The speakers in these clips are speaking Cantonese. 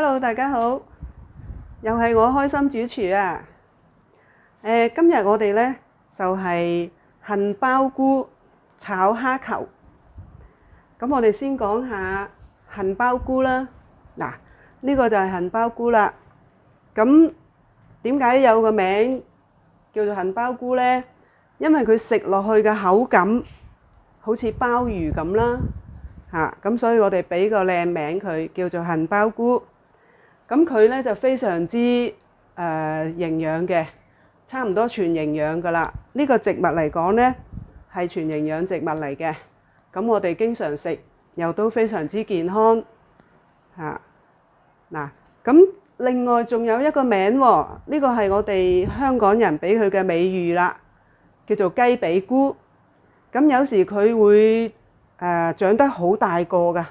Hello，大家好，又係我開心主廚啊！今日我哋呢就係杏鮑菇炒蝦球。咁我哋先講下杏鮑菇啦。嗱，呢個就係杏鮑菇啦。咁點解有個名叫做杏鮑菇呢？因為佢食落去嘅口感好似鮑魚咁啦，咁所以我哋俾個靚名佢叫做杏鮑菇。咁佢呢就非常之營養嘅，差唔多全營養㗎啦。呢個植物嚟講呢係全營養植物嚟嘅。咁我哋經常食又都非常之健康嗱。咁另外仲有一個名喎，呢個係我哋香港人俾佢嘅美譽啦，叫做雞髀菇。咁有時佢會長得好大個㗎。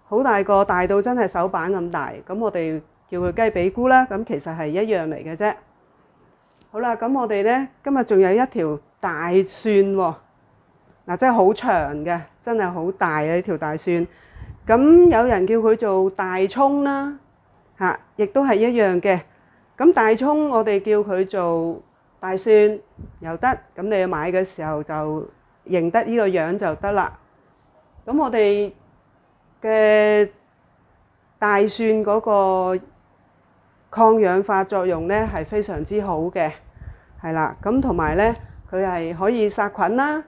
好大個，大到真係手板咁大，咁我哋叫佢雞髀菇啦。咁其實係一樣嚟嘅啫。好啦，咁我哋呢今日仲有一條大蒜喎，真係好長嘅，真係好大嘅呢條大蒜。咁有人叫佢做大蔥啦，亦都係一樣嘅。咁大蔥我哋叫佢做大蒜又得，咁你買嘅時候就認得呢個樣就得啦。咁我哋嘅大蒜嗰個抗氧化作用呢係非常之好嘅，係啦。咁同埋呢，佢係可以殺菌啦，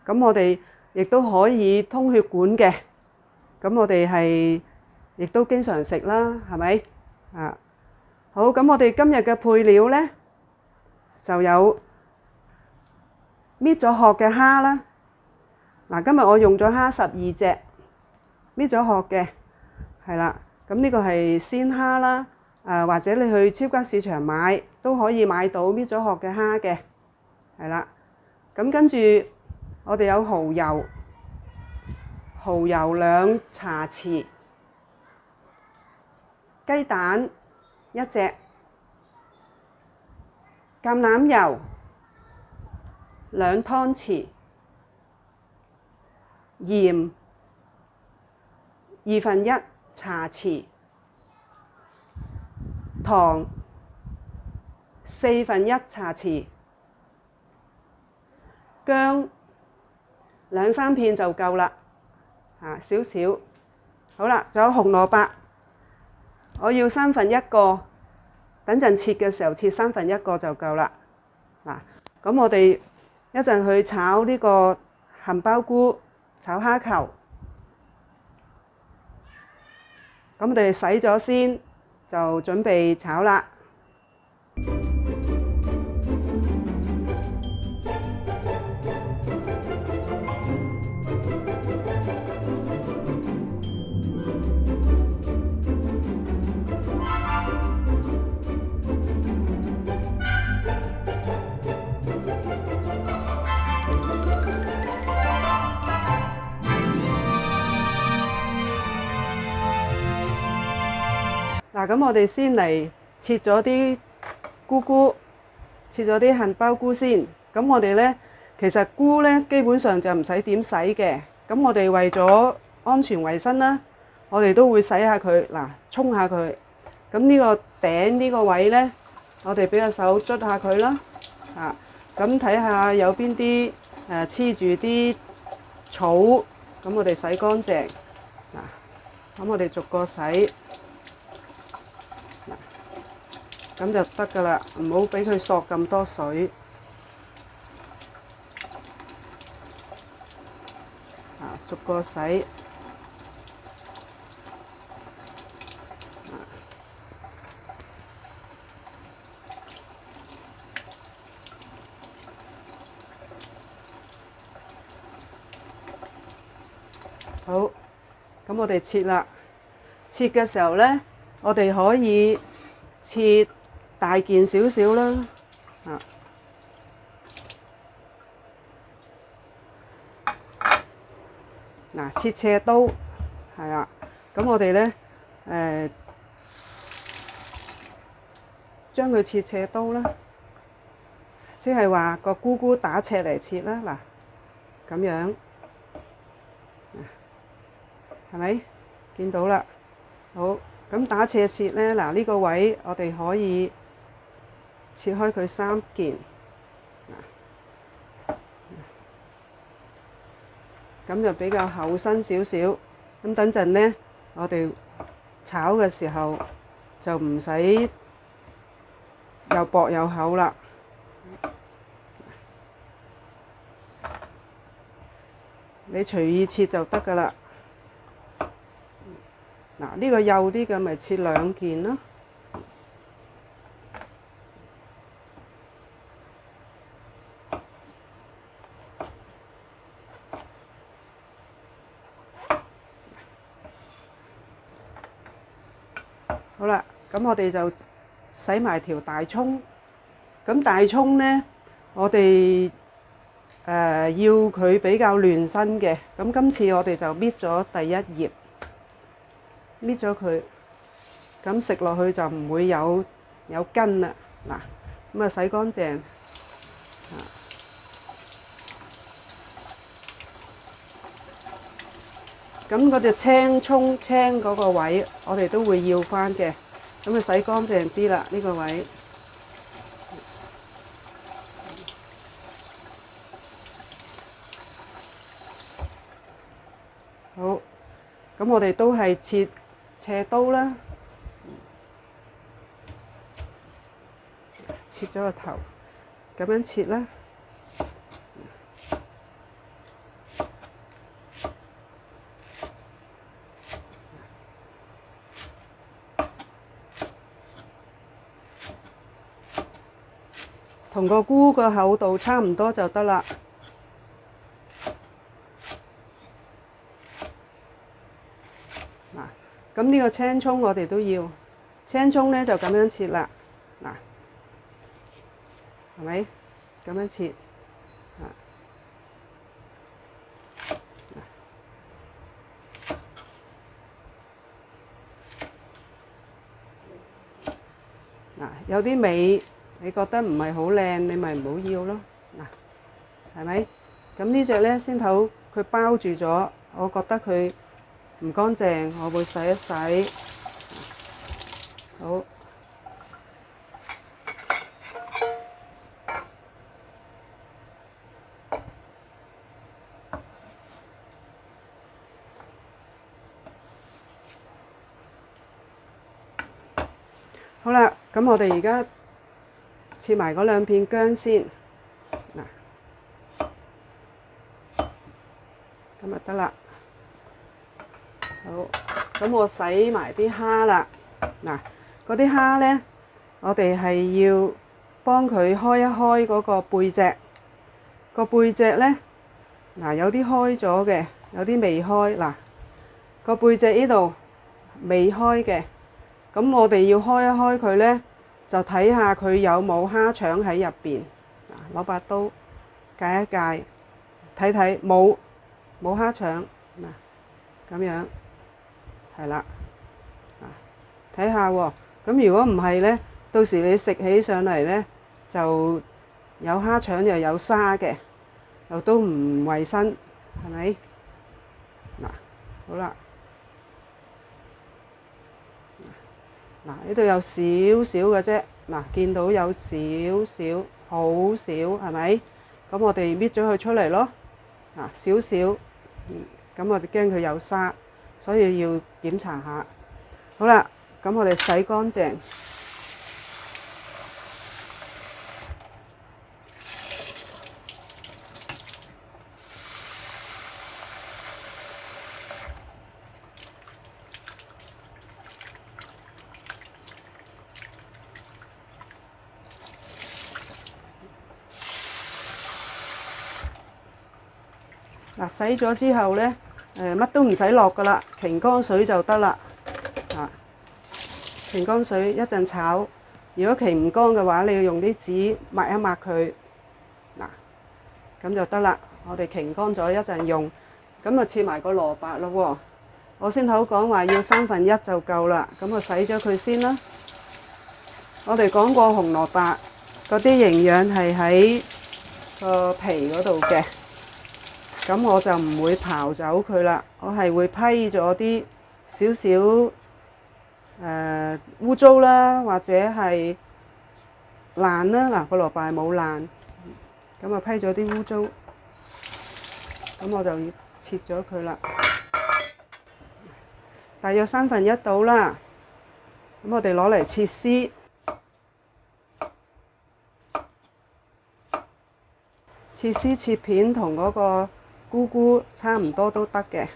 咁我哋亦都可以通血管嘅。咁我哋係亦都經常食啦，係咪？好，咁我哋今日嘅配料呢就有搣咗殼嘅蝦啦。嗱，今日我用咗蝦12隻，搣咗殼嘅，係啦。咁呢個係鮮蝦啦，或者你去超級市場買都可以買到搣咗殼嘅蝦嘅，係啦。咁跟住我哋有蠔油2茶匙，雞蛋1隻，橄欖油2湯匙，鹽1/2茶匙，糖1/4茶匙，薑2-3片就夠啦，少少。好啦，仲有紅蘿蔔，我要1/3個，等陣切嘅時候切1/3個就夠啦。咁我哋一陣去炒呢個杏鮑菇，炒蝦球。咁我哋洗咗先，就準備炒啦。咁我哋先嚟切咗啲菇菇，切咗啲杏鮑菇先。咁我哋呢，其實菇呢基本上就唔使點洗嘅。咁我哋為咗安全衞生啦，我哋都會洗下佢，沖下佢。咁呢個頂呢個位呢，我哋俾個手捽下佢啦。咁睇下有邊啲黐住啲草，咁我哋洗乾淨。咁我哋逐個洗。咁就得㗎啦，唔好俾佢索咁多水。逐個洗。好，咁我哋切啦。切嘅時候呢，我哋可以切大件少少啦，切斜刀，係啦。咁我哋呢，將佢切斜刀啦，即係話個菇菇打斜嚟切啦，咁樣，係咪？見到啦，好。咁咁打斜切呢，嗱呢個位我哋可以切開佢3件，咁就比較厚身少少。咁等陣呢，我哋炒嘅時候就唔使又薄又厚啦。你隨意切就得㗎啦。嗱，呢個幼啲嘅咪切2件咯。好啦，咁我哋就洗埋條大葱。咁大葱呢，我哋要佢比較嫩身嘅。咁今次我哋就搣咗第一葉，搣咗佢，咁食落去就唔會有根啦。嗱，咁啊洗乾淨。咁嗰隻青葱青嗰個位，我哋都會要返嘅。咁啊洗乾淨啲啦，呢個位。好，咁我哋都係切斜刀啦，切咗個頭，咁樣切啦。同個菇個厚度差唔多就得啦。嗱，咁呢個青葱我哋都要，青葱呢就咁樣切啦。嗱，係咪咁樣切？嗱，有啲尾你覺得唔係好靚，你咪唔好要咯。嗱，係咪？咁呢隻呢，先頭佢包住咗，我覺得佢唔乾淨，我會洗一洗。好，好啦，咁我哋而家切埋嗰2片薑先。嗱，咁就得啦。好，咁我洗埋啲蝦啦。嗱，嗰啲蝦呢，我哋係要幫佢開一開嗰個背脊。個背脊呢，嗱有啲開咗嘅，有啲未開。嗱，個背脊呢度未開嘅，咁我哋要開一開佢呢，就睇下佢有冇蝦腸喺入邊。攞把刀界一界，睇睇冇蝦腸。嗱，咁樣係啦。睇下喎，咁如果唔係呢，到時你食起上嚟呢，就有蝦腸又有沙嘅，又都唔衞生，係咪？嗱，好啦，嗱呢度有少少嘅啫，嗱見到有少少，好少，係咪？咁我哋搣咗佢出嚟咯，嗱少少，咁我哋驚佢有沙，所以要檢查下。好啦。咁我哋洗乾淨。嗱，洗咗之後呢，乜都唔使落噶啦，擎乾水就得啦。擎乾水一陣炒，如果擎唔乾嘅話，你要用啲紙抹一抹佢，嗱，咁就得啦。我哋擎乾咗一陣用，咁就切埋個蘿蔔咯喎。我先頭講話要1/3就夠啦，咁我洗咗佢先啦。我哋講過紅蘿蔔嗰啲營養係喺個皮嗰度嘅，咁我就唔會刨走佢啦，我係會批咗啲少少污糟啦，或者係爛啦。嗱，個蘿蔔係冇爛，咁啊批咗啲污糟，咁我就要切咗佢啦，大約1/3到啦。咁我哋攞嚟切絲，切片同嗰個菇菇差唔多都得嘅。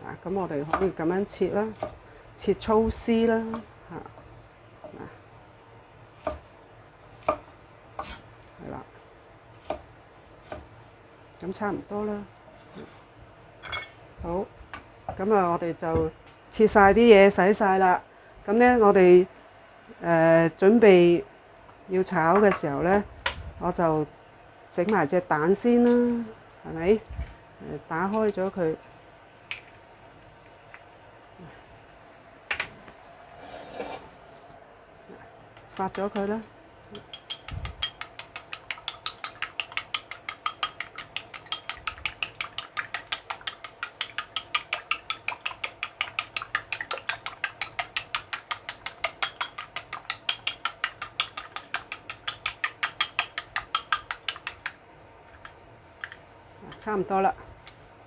嗱，咁我哋可以咁樣切啦，切粗絲啦，係啦，咁差唔多啦。好，咁啊，我哋就切晒啲嘢，洗晒啦。咁咧，我哋準備要炒嘅時候咧，我就整埋隻蛋先啦，係咪？打開咗佢，發咗佢啦。差唔多啦，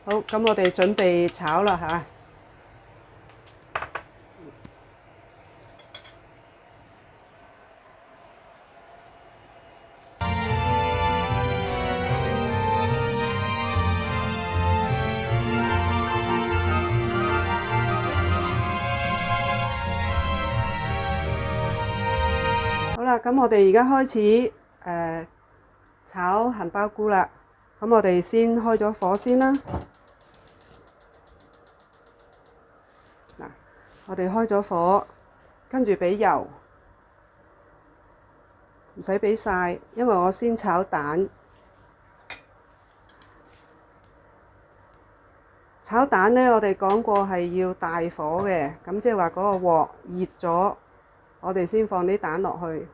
好，咁我哋準備炒啦嚇。好啦，咁我哋而家開始炒杏鮑菇啦。咁我哋先開咗火先啦。嗱，我哋開咗火，跟住俾油，唔使俾晒，因為我先炒蛋。炒蛋呢，我哋講過係要大火嘅，咁即係話嗰個鑊熱咗，我哋先放啲蛋落去。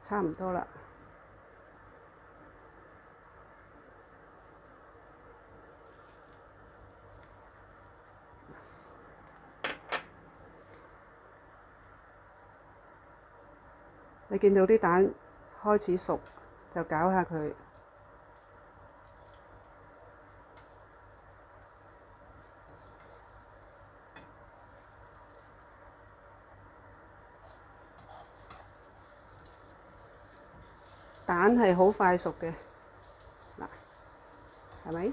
差唔多啦。你見到啲蛋開始熟，就攪下佢。蛋係好快熟嘅，嗱，係咪？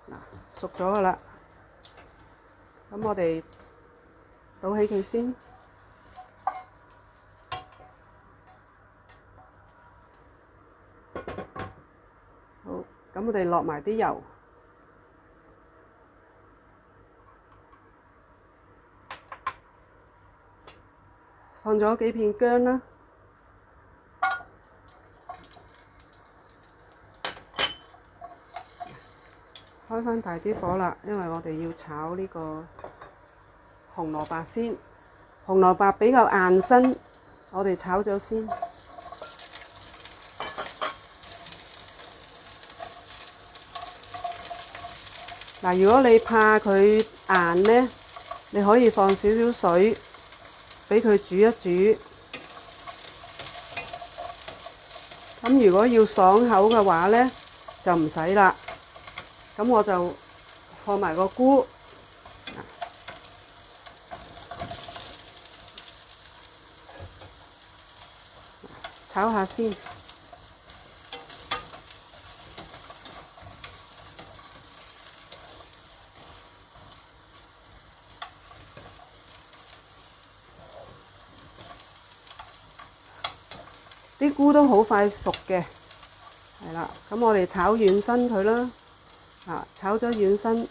嗱，熟咗噶啦，咁我哋倒起佢先。好，咁我哋落埋啲油，放咗幾片薑啦。開返大啲火啦，因為我哋要炒呢個紅蘿蔔先。紅蘿蔔比較硬身，我哋炒咗先。嗱，如果你怕佢硬呢，你可以放少少水，俾佢煮一煮。咁如果要爽口嘅話呢，就唔使啦。咁我就放埋個菇，炒下先。啲菇都好快熟嘅，係啦。咁我哋炒軟身佢啦。炒咗軟身，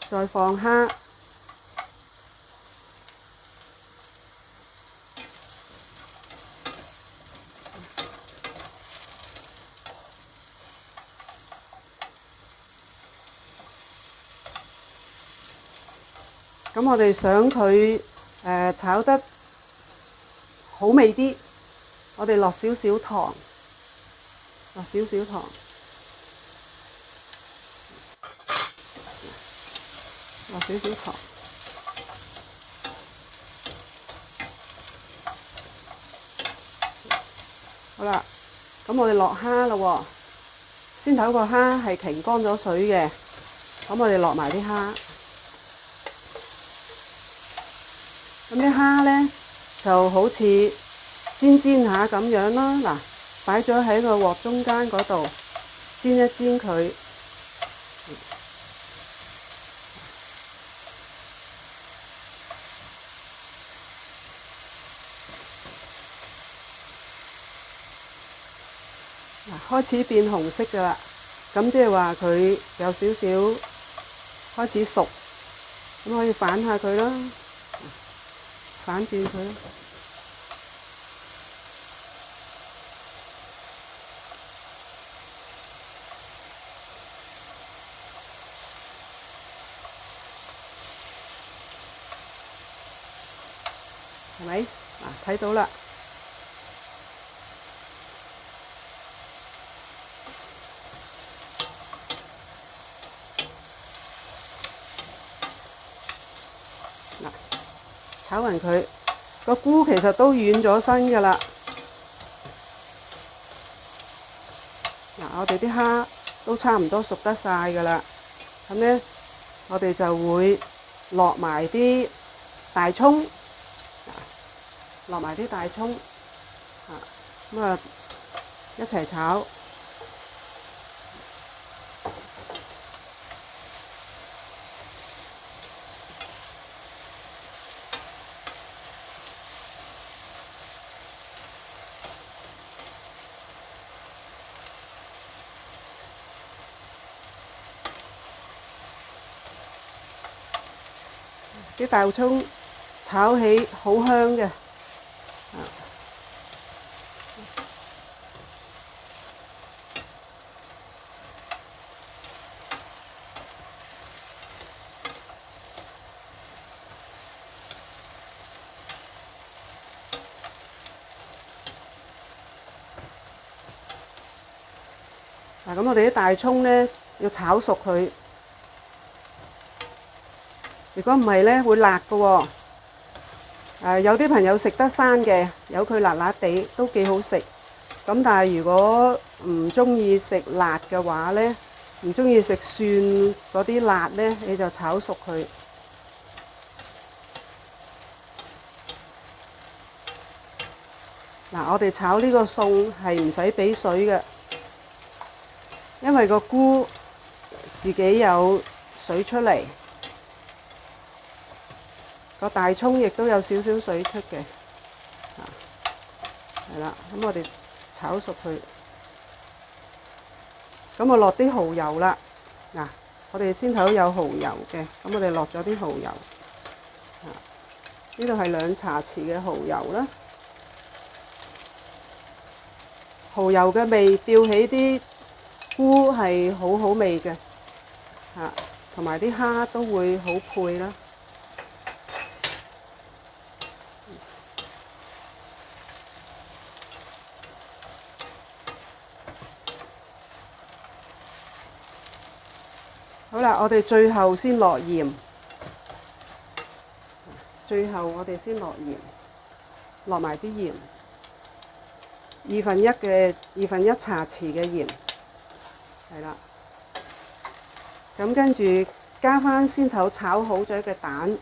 再放蝦，咁我哋想佢炒得好味啲，我哋落少少糖，落少少糖，落少少糖。好啦，咁我哋落蝦啦喎。先頭個蝦係擎乾咗水嘅，咁我哋落埋啲蝦。咁啲蝦咧就好似煎下咁樣啦。嗱，擺咗喺個鑊中間嗰度煎一煎佢。開始變紅色㗎啦，咁即係話佢有少少開始熟，咁可以反下佢啦，反轉佢啦。係咪？睇到啦。炒勻佢，個菇其實都軟咗身㗎啦。我哋啲蝦都差唔多熟得晒㗎啦。咁咧，我哋就會落埋啲大葱，落埋啲大葱，咁啊一齊炒。啲大葱炒起好香嘅，咁我哋啲大葱咧要炒熟佢。如果唔係咧，會辣嘅喎。有啲朋友食得生嘅，有佢辣辣地都幾好食。咁但係如果唔中意食辣嘅話咧，唔中意食蒜嗰啲辣咧，你就炒熟佢。我哋炒呢個餸係唔使俾水嘅，因為個菇自己有水出嚟。個大葱亦都有少少水出嘅，係啦。咁我哋炒熟佢，咁我落啲蠔油啦。我哋先頭有蠔油嘅，咁我哋落咗啲蠔油。呢度係2茶匙嘅蠔油啦。蠔油嘅味吊起啲菇係好好味嘅，同埋啲蝦都會好配啦。好啦，我哋最後先落鹽。最後我哋先落鹽，落埋啲鹽，2分1茶匙嘅鹽，係啦。咁跟住加返先頭炒好咗嘅蛋，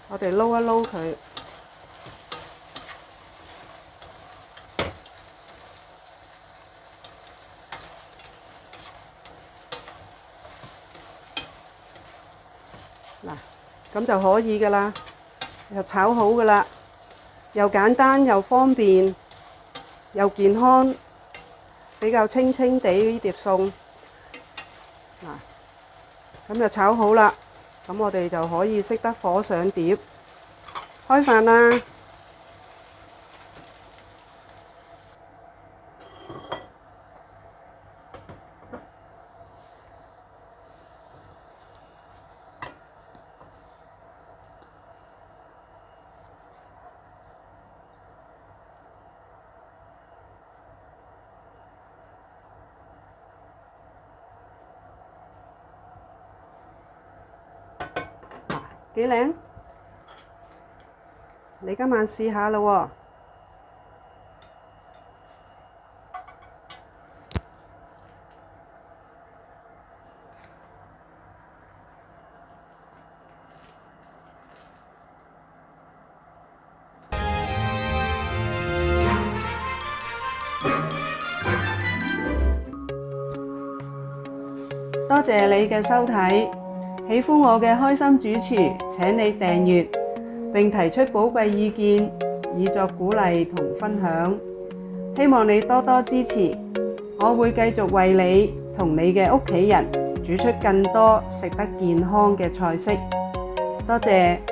我哋撈一撈佢。咁就可以㗎啦，就炒好㗎啦，又簡單又方便又健康，比較清清地呢碟餸。咁就炒好啦，咁我哋就可以熄得火上碟，開飯啦！幾靚？你今晚試下啦喎！多謝你嘅收睇，喜歡我嘅開心主廚，請你訂閱並提出寶貴意見，以作鼓勵同分享。希望你多多支持，我會繼續為你同你嘅屋企人煮出更多食得健康嘅菜式。多謝。